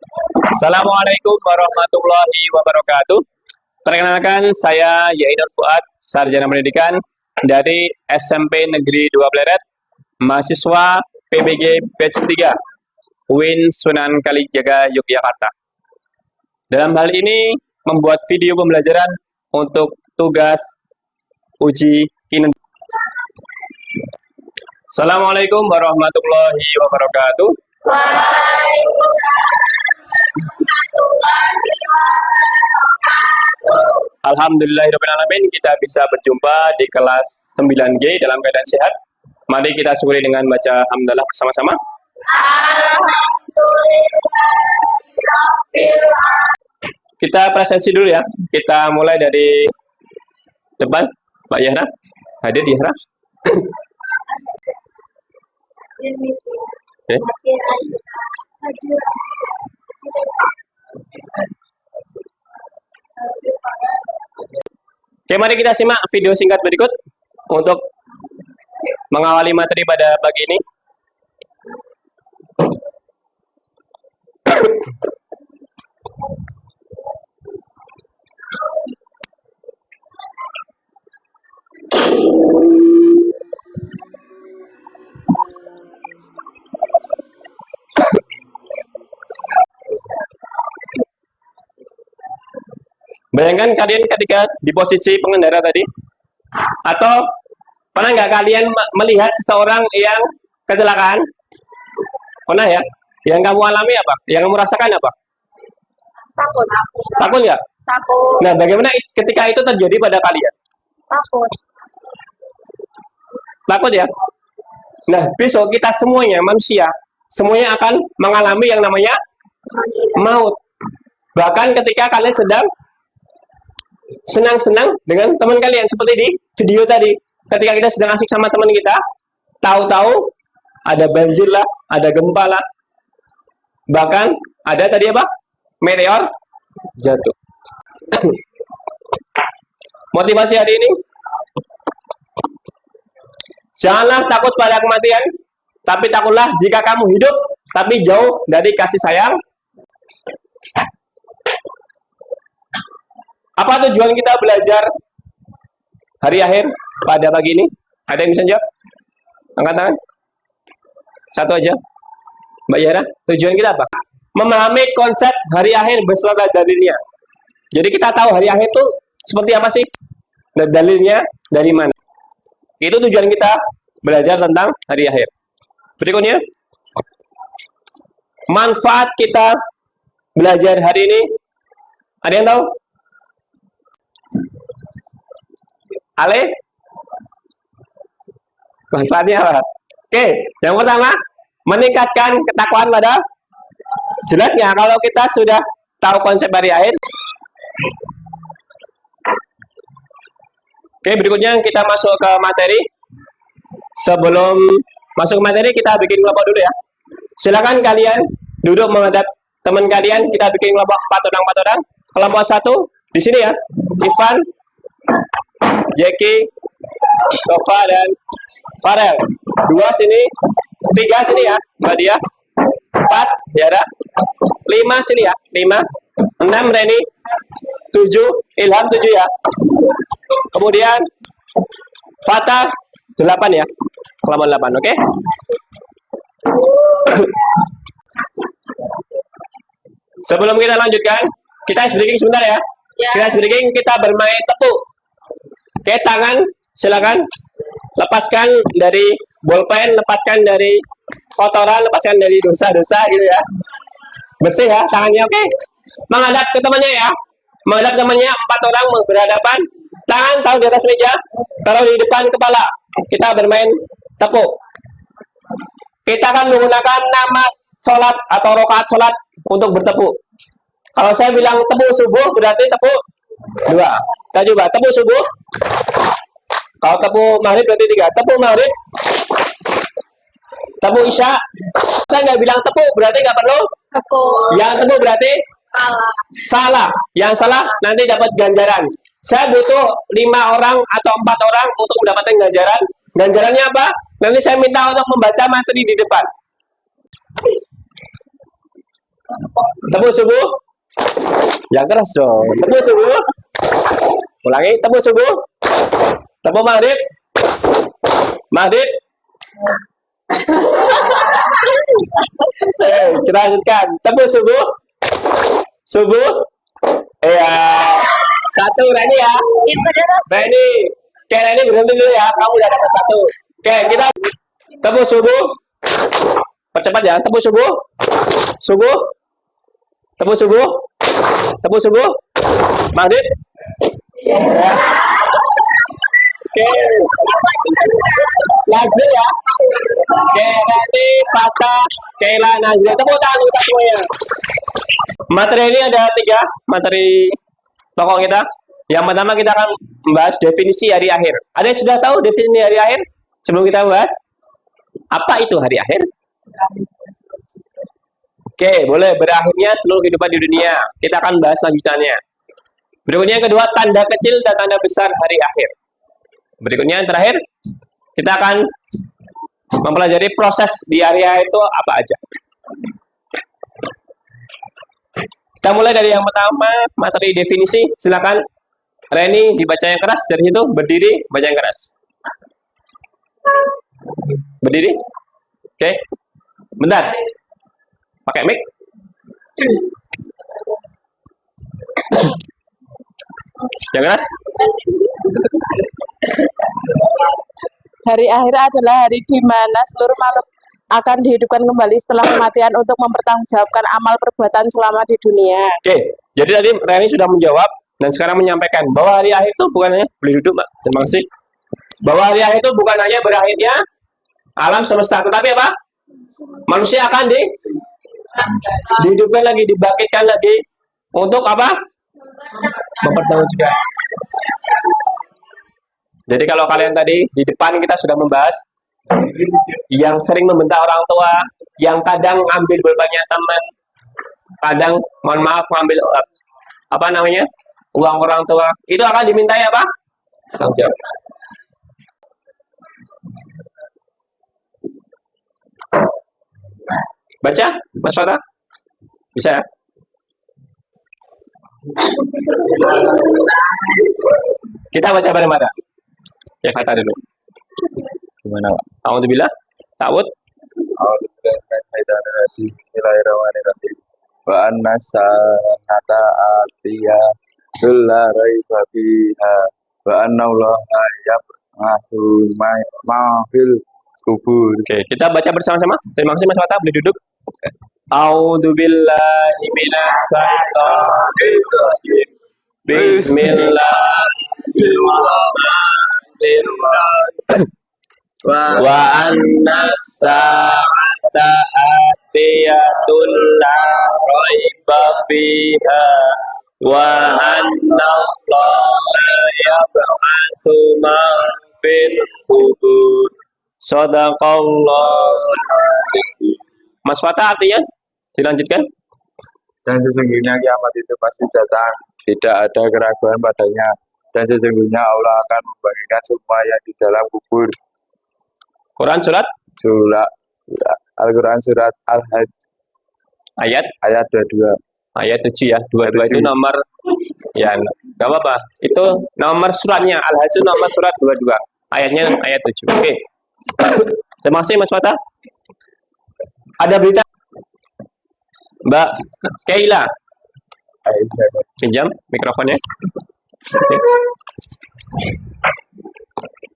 Assalamualaikum warahmatullahi wabarakatuh. Perkenalkan, saya Yainur Fuad, Sarjana Pendidikan dari SMP Negeri 2 Pleret, mahasiswa PBG Batch 3, UIN Sunan Kalijaga, Yogyakarta. Dalam hal ini, membuat video pembelajaran untuk tugas uji kinerja. Assalamualaikum warahmatullahi wabarakatuh. Alhamdulillahirrahmanirrahim, kita bisa berjumpa di kelas 9G dalam keadaan sehat. Mari kita syukuri dengan baca hamdalah bersama-sama. Kita presensi dulu ya. Kita mulai dari depan. Mbak Yahra, hadir Yahra. Okay. Oke, mari kita simak video singkat berikut untuk mengawali materi pada pagi ini. Bayangkan kalian ketika di posisi pengendara tadi, atau pernah nggak kalian melihat seseorang yang kecelakaan? Pernah ya? Yang kamu alami apa? Yang kamu rasakan apa? Takut. Takut nggak? Takut. Nah, bagaimana ketika itu terjadi pada kalian? Takut. Takut ya? Nah, besok kita semuanya, manusia, semuanya akan mengalami yang namanya maut. Bahkan ketika kalian sedang senang-senang dengan teman kalian, seperti di video tadi, ketika kita sedang asik sama teman kita, tahu-tahu ada banjir lah, ada gempa lah, bahkan ada tadi apa? Meteor jatuh. Motivasi hari ini, janganlah takut pada kematian, tapi takutlah jika kamu hidup tapi jauh dari kasih sayang. Apa tujuan kita belajar hari akhir pada pagi ini? Ada yang bisa jawab? Angkat tangan. Satu aja. Mbak Yara, tujuan kita apa? Memahami konsep hari akhir beserta dalilnya. Jadi kita tahu hari akhir itu seperti apa sih? Dan dalilnya dari mana? Itu tujuan kita belajar tentang hari akhir. Berikutnya, manfaat kita belajar hari ini. Ada yang tahu? Ale? Manfaatnya apa? Oke, yang pertama, meningkatkan ketakwaan pada jelasnya kalau kita sudah tahu konsep hari akhir. Oke, berikutnya kita masuk ke materi. Sebelum masuk ke materi, kita bikin kelompok dulu ya. Silakan kalian duduk menghadap teman kalian. Kita bikin kelompok 4 orang. Kelompok 1 di sini ya. Ivan, Jeki, Tova, dan Farel. 2 sini, 3 sini ya, Mbak Dia. 4, Yara. 5 sini ya, 5. 6, Reni. 7, Ilham, 7 ya. Kemudian Fatah, 8 ya. Kelompok 8, oke? Sebelum kita lanjutkan, kita ice breaking sebentar ya. Kita ice breaking, kita bermain tepuk. Oke, tangan silakan lepaskan dari bolpen, lepaskan dari kotoran, lepaskan dari dosa-dosa gitu ya. Bersih ya tangannya, oke? Menghadap ke temannya ya. Menghadap temannya, 4 orang berhadapan. Tangan taruh di atas meja, taruh di depan kepala. Kita bermain tepuk. Kita akan menggunakan nama sholat atau rokaat sholat untuk bertepuk. Kalau saya bilang tepuk subuh, berarti tepuk 2. Kita coba tepuk subuh. Kalau tepuk maghrib berarti 3. Tepuk maghrib. Tepuk isya. Saya nggak bilang tepuk, berarti nggak perlu. Tepuk. Yang tepuk berarti salah. Yang salah nanti dapat ganjaran. Saya butuh 5 orang atau 4 orang untuk mendapatkan ganjaran. Ganjarannya apa? Nanti saya minta untuk membaca materi di depan. Tepuk subuh. Yang keras dong. Tepuk subuh. Ulangi, tepuk subuh. Tepuk maghrib. Maghrib. Kita lanjutkan. Tepuk subuh. Subuh. Iya. Satu, Reni ya. Reni. Oke, Reni berhenti dulu ya. Kamu udah dapat satu. Oke, kita tepuk subuh. Percepat ya. Tepuk subuh. Subuh. Tepuk subuh. Tepuk subuh. Maghrib. Ya. Oke. Lazim ya. Oke, Reni, Fata, Kaila, Nazila. Tepuk tangan kita semuanya. Materi ini ada 3 materi pokok kita. Yang pertama kita akan membahas definisi hari akhir. Ada yang sudah tahu definisi hari akhir? Sebelum kita membahas, apa itu hari akhir? Oke, boleh. Berakhirnya seluruh kehidupan di dunia. Kita akan bahas lanjutannya. Berikutnya yang kedua, tanda kecil dan tanda besar hari akhir. Berikutnya yang terakhir, kita akan mempelajari proses di hari akhir itu apa aja. Kita mulai dari yang pertama, materi definisi. Silakan Reni dibaca yang keras, dari situ berdiri baca yang keras. Berdiri. Oke. Bentar. Pakai mic. Yang keras. Hari akhir adalah hari di mana seluruh makhluk akan dihidupkan kembali setelah kematian untuk mempertanggungjawabkan amal perbuatan selama di dunia. Oke, jadi tadi Reni sudah menjawab dan sekarang menyampaikan bahwa hari akhir itu bukan hanya boleh duduk, Mbak. Terima kasih. Bahwa hari akhir itu bukan hanya berakhirnya alam semesta, tetapi apa? Manusia akan dihidupkan lagi, dibangkitkan lagi untuk apa? Mempertanggungjawabkan. Jadi kalau kalian tadi di depan kita sudah membahas yang sering membentak orang tua, yang kadang ngambil bolanya teman, kadang mohon maaf ngambil apa namanya uang orang tua, itu akan dimintai apa? Tanggung jawab. Baca, Mas Fata? Bisa? Kita baca bareng-bareng. Ya kata dulu. Gimana, Pak? Alhamdulillah. Ta'awud. Bismillahirrahmanirrahim. Wa anna sa'ata atiya la raiba fiha wa anna allaha yab'atsu ma fil kubur. Oke, kita baca bersama-sama. Terima kasih Mas Fata, boleh duduk. A'udzubillahi minasyaitonir rajim. Bismillahirrahmanirrahim. Wa anna sa'ata atiyatun la raiba fiha wa anna allaha yab'atsu man fil qubur. Shadaqallahu. Mas Fata artinya dilanjutkan. Dan sesungguhnya kiamat itu pasti datang, tidak ada keraguan padanya. Dan sesungguhnya Allah akan membangkitkan semua yang di dalam kubur. Quran surat Al-Quran surat Al-Hajj ayat 22. ayat 7 ya. 22 itu nomor ya enggak apa-apa. Itu nomor suratnya. Al-Hajj nomor surat 22. Ayatnya ayat 7. Oke. Terima kasih Mas Fata. Ada berita Mbak Kaila. Pinjam mikrofonnya. Oke.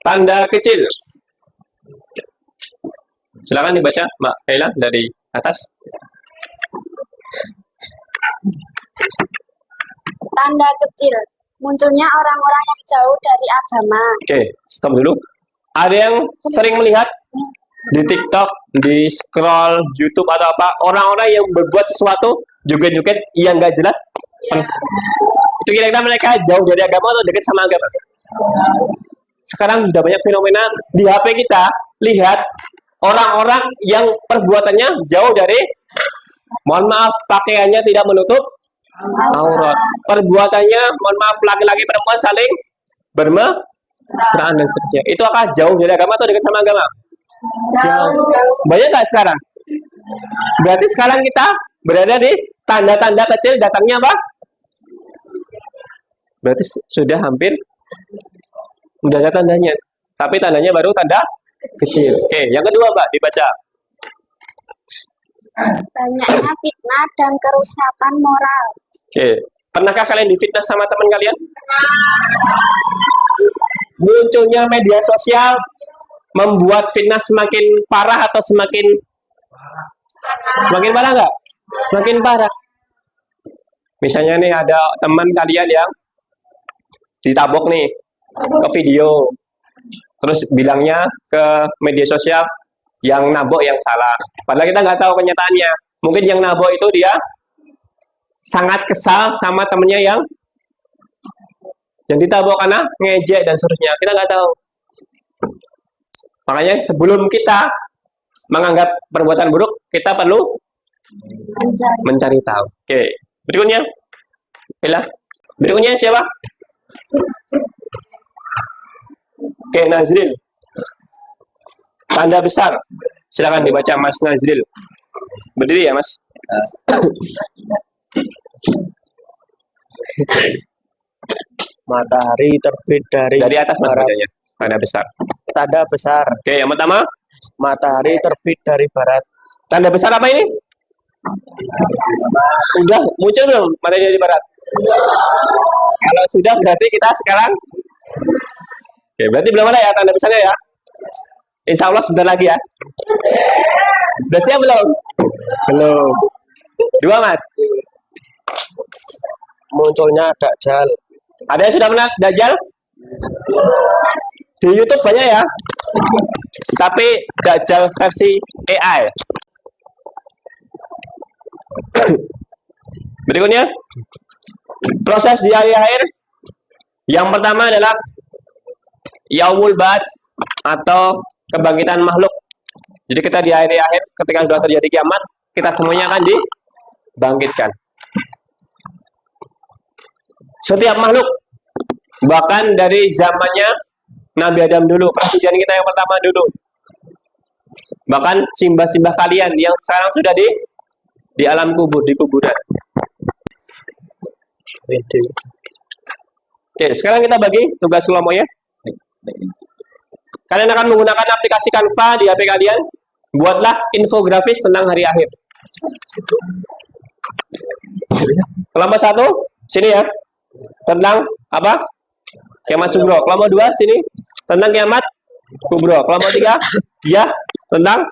Tanda kecil. Silakan dibaca Mbak Kaila dari atas. Tanda kecil. Munculnya orang-orang yang jauh dari agama. Oke, stop dulu. Ada yang sering melihat di TikTok, di scroll YouTube atau apa, orang-orang yang berbuat sesuatu joget-joget yang nggak jelas. Itu kira-kira mereka jauh dari agama atau dekat sama agama? Sekarang sudah banyak fenomena di HP kita, lihat orang-orang yang perbuatannya jauh dari, mohon maaf, pakaiannya tidak menutup aurat. Perbuatannya, mohon maaf, laki-laki perempuan saling bermesraan dan seterusnya. Itu akan jauh dari agama atau dekat sama agama? Jauh. Banyak nggak sekarang? Berarti sekarang kita berada di tanda-tanda kecil datangnya apa? Berarti sudah hampir udah ada tandanya. Tapi tandanya baru tanda kecil. Oke, yang kedua, Pak, dibaca. Banyaknya fitnah dan kerusakan moral. Oke, pernahkah kalian difitnah sama teman kalian? Munculnya media sosial membuat fitnah semakin parah atau semakin parah nggak? Semakin parah. Misalnya nih ada teman kalian yang ditabok nih ke video, terus bilangnya ke media sosial yang nabok yang salah. Padahal kita nggak tahu kenyataannya. Mungkin yang nabok itu dia sangat kesal sama temennya yang ditabok karena ngejek dan seterusnya. Kita nggak tahu. Makanya sebelum kita menganggap perbuatan buruk, kita perlu mencari tahu. Oke, berikutnya. Bella. Berikutnya siapa? Oke, Nazril. Tanda besar. Silakan dibaca Mas Nazril. Berdiri ya, Mas. Matahari terbit dari Atas barat. bacanya. Tanda besar. Tanda besar. Oke, yang pertama. Matahari terbit dari barat. Tanda besar apa ini? Udah muncul belum matahari dari barat? Kalau sudah berarti kita sekarang. Oke, berarti belum ada ya tanda besarnya ya? Insya Allah sebentar lagi ya. Udah siap belum? Belum. Dua, Mas. Munculnya Dajjal. Ada yang sudah pernah Dajjal? Di YouTube banyak ya. Tapi Dajjal versi AI. Berikutnya, proses di hari akhir. Yang pertama adalah Yaumul Ba'ts atau kebangkitan makhluk. Jadi kita di hari akhir ketika sudah terjadi kiamat, kita semuanya akan dibangkitkan. Setiap makhluk, bahkan dari zamannya Nabi Adam dulu, presiden kita yang pertama dulu, bahkan simbah-simbah kalian yang sekarang sudah di alam kubur, di kuburan. Oke, sekarang kita bagi tugas kelompoknya. Kalian akan menggunakan aplikasi Canva di HP kalian. Buatlah infografis tentang hari akhir. Kelompok 1, sini ya. Tentang apa? Kiamat Sugro. Kelompok 2, sini. Tentang kiamat kubro. Kelompok 3, ya. Tentang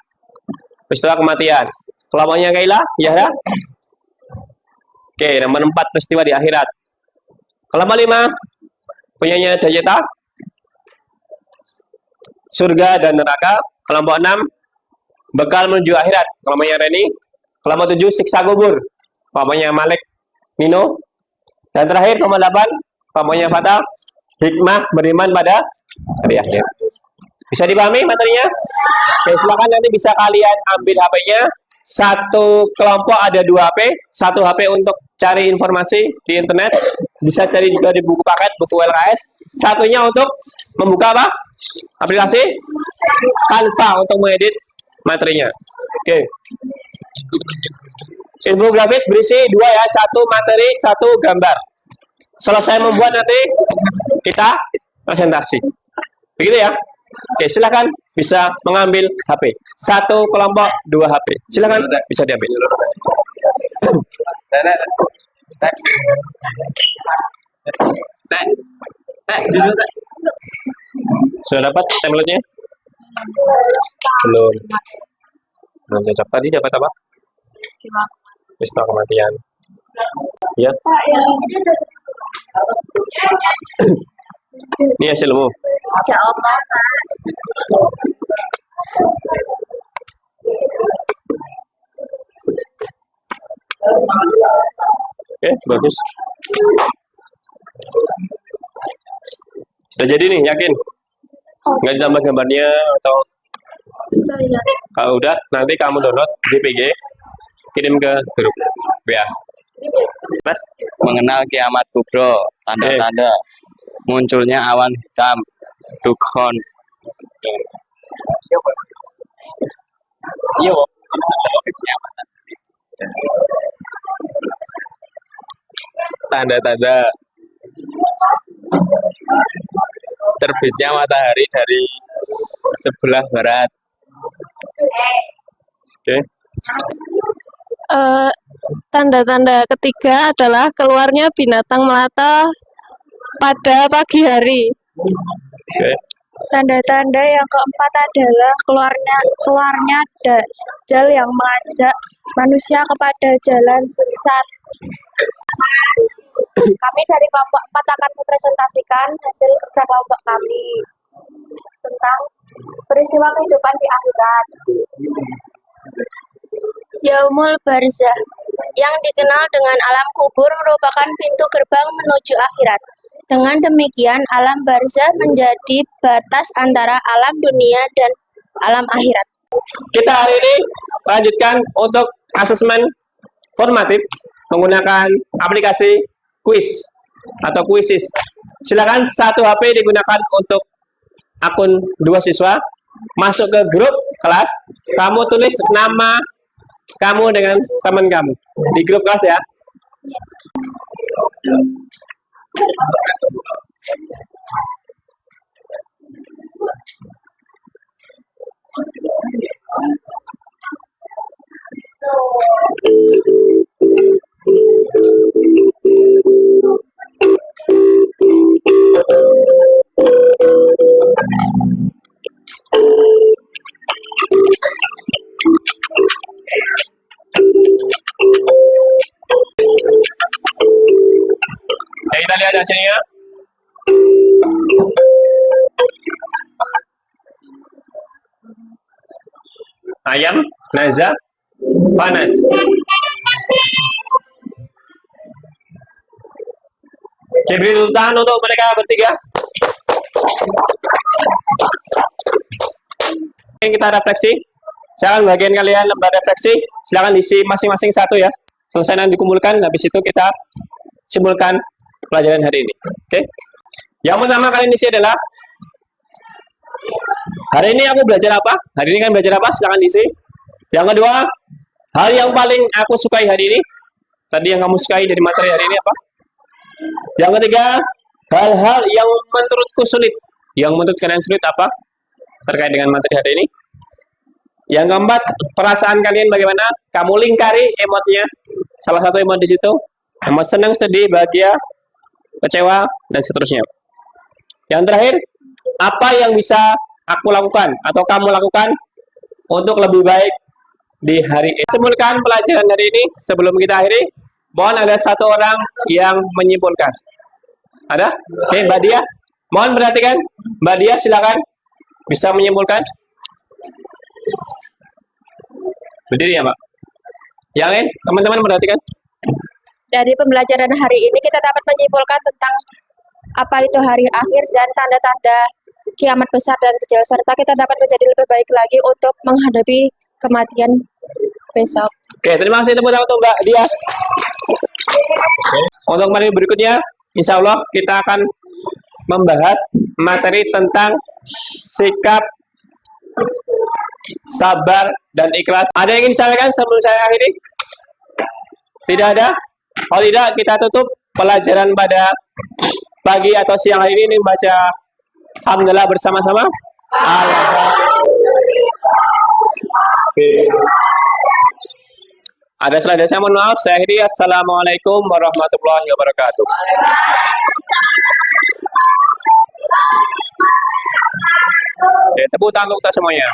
peristiwa kematian. Kelompoknya Kaila, Yahya. Oke, nomor 4, peristiwa di akhirat. Kelompok 5, punyanya Dajjal, surga dan neraka. Kelompok 6, bekal menuju akhirat. Kelompoknya Reni. Kelompok 7, siksa kubur. Kelompoknya Malik, Nino. Dan terakhir nomor 8, kelompoknya Fatah, hikmah beriman pada hari akhir. Bisa dipahami materinya? Oke, silakan nanti bisa kalian ambil HP-nya. Satu kelompok ada 2 HP, 1 HP untuk cari informasi di internet, bisa cari juga di buku paket, buku LKS. Satunya untuk membuka apa? Aplikasi Canva untuk mengedit materinya. Oke. Infografis berisi 2 ya, 1 materi, 1 gambar. Selesai membuat nanti kita presentasi. Begitu ya. Oke, silakan bisa mengambil HP. 1 kelompok 2 HP. Silakan bisa diambil. Sudah dapat template-nya? Belum. Belum cocok. Tadi dapat apa? Peristiwa kematian. Ya. Ini hasilmu. Oke, bagus. Sudah jadi nih, yakin? Nggak ditambah gambarnya atau? Kalau udah, nanti kamu download JPG, kirim ke grup WA. Mas? Mengenal kiamat kubro. Tanda-tanda munculnya awan hitam, dukhan. Iya, tanda-tanda terbitnya matahari dari sebelah barat. Oke. Tanda-tanda ketiga adalah keluarnya binatang melata pada pagi hari. Oke. Tanda-tanda yang keempat adalah keluarnya dajjal yang mengajak manusia kepada jalan sesat. Kami dari kelompok 4 akan mempresentasikan hasil kerja kelompok kami tentang peristiwa kehidupan di akhirat. Yaumul Barzah, yang dikenal dengan alam kubur, merupakan pintu gerbang menuju akhirat. Dengan demikian, alam barzah menjadi batas antara alam dunia dan alam akhirat. Kita hari ini lanjutkan untuk asesmen formatif menggunakan aplikasi quiz atau quizzes. Silakan satu HP digunakan untuk akun 2 siswa. Masuk ke grup kelas, kamu tulis nama kamu dengan teman kamu di grup kelas ya. Ya, kita lihat hasilnya. Ayam, Naza, Panas. Oke, beri tepuk tangan untuk mereka bertiga. Kita refleksi. Silakan bagian kalian lembar refleksi. Silakan diisi masing-masing satu ya. Selesai nanti dikumpulkan. Habis itu kita simpulkan pelajaran hari ini. Oke. Yang pertama kalian isi adalah hari ini aku belajar apa? Hari ini kan belajar apa? Silakan diisi. Yang kedua, hal yang paling aku sukai hari ini. Tadi yang kamu sukai dari materi hari ini apa? Yang ketiga, hal-hal yang menurutku sulit. Yang menurut kalian sulit apa? Terkait dengan materi hari ini. Yang keempat, perasaan kalian bagaimana? Kamu lingkari emotnya. Salah satu emot di situ. Emot senang, sedih, bahagia, kecewa, dan seterusnya. Yang terakhir, apa yang bisa aku lakukan atau kamu lakukan untuk lebih baik di hari ini. Simpulkan pelajaran hari ini sebelum kita akhiri. Mohon ada satu orang yang menyimpulkan. Ada? Oke, Mbak Dia. Mohon perhatikan. Mbak Dia, silakan. Bisa menyimpulkan. Berdiri ya, Mbak. Yang lain, teman-teman perhatikan. Dari pembelajaran hari ini kita dapat menyimpulkan tentang apa itu hari akhir dan tanda-tanda kiamat besar dan kecil, serta kita dapat menjadi lebih baik lagi untuk menghadapi kematian besok. Oke, terima kasih teman-teman untuk Mbak Dia. Untuk materi berikutnya, insya Allah kita akan membahas materi tentang sikap sabar dan ikhlas. Ada yang ingin disampaikan sebelum saya akhiri? Tidak ada? Kalau tidak, kita tutup pelajaran pada pagi atau siang hari ini membaca Alhamdulillah bersama-sama. Ada slide saya, mohon maaf. Saya akhiri. Assalamualaikum warahmatullahi wabarakatuh. Oke, tepuk tangan untuk kita semuanya.